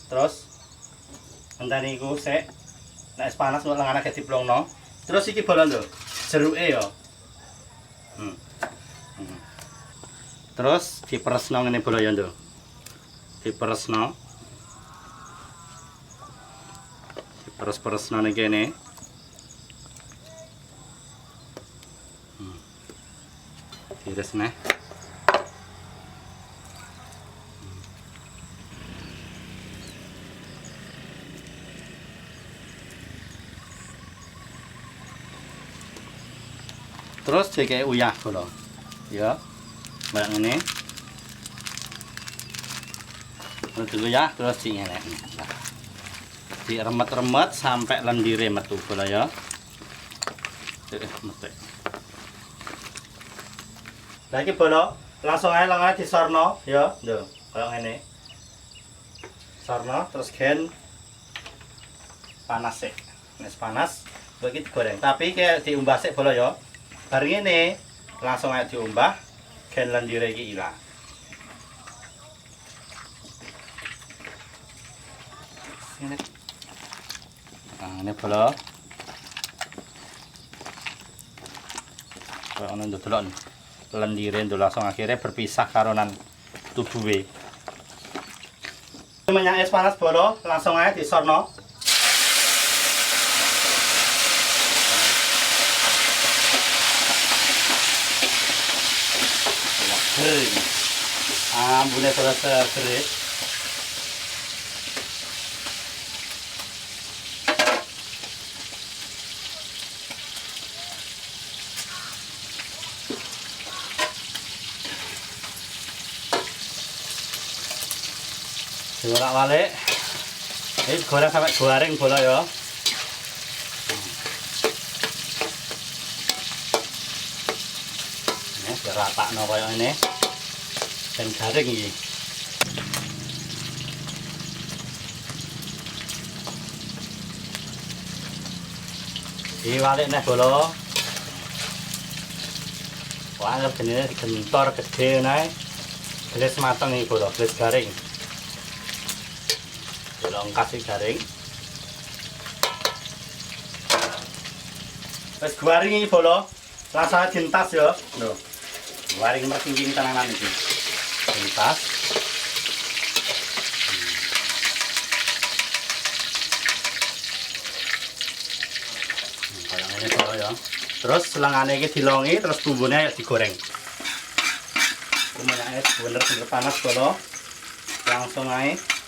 Terus ngenteni iku sik. Nek panas kok lengan agak diplongno. Terus iki bolon lho. Jeruke ya. Terus diperesno ngene bola ya lho. Diperesno. Diperes-peresno ning kene. Tiris neh. Terus dikek uyah kula. Ya. Barang ini. Dulu ya, terus dinyelek. Diremet-remet sampai lendire metu kula ya. Metu. Lah iki bola langsung ae lengan disorno ya, lho, kaya ngene. Sorno terus gen panas sik. Nek panas iki digoreng, tapi kayak diumbah sik bola ya. Bareng ini langsung aja diumbah gen lendire iki ilang. Nah, ini bola. Kayak ngono ndelok lendire nduk langsung akhirnya berpisah karo nan tubuhe. Minyak es panas bola langsung aja disorno. Ambune terus kering. Bolak-balik. Ini goreng sampai garing bola ya. Ini diratakno kaya ini. Dan garing iki. Diwalik neh bola. Wah, jenenge digentor gede nae. Gelis mateng iki bola, gelis garing. Bolong kasih garing. Wis garing iki bola. Langsung dientas ya. Lho. Garing merkingking tenanan iki. Dientas. Kayak ngene bola ya. Terus selangane iki dilongi terus bumbune digoreng. Minyaknya bener-bener panas bola. Langsung ae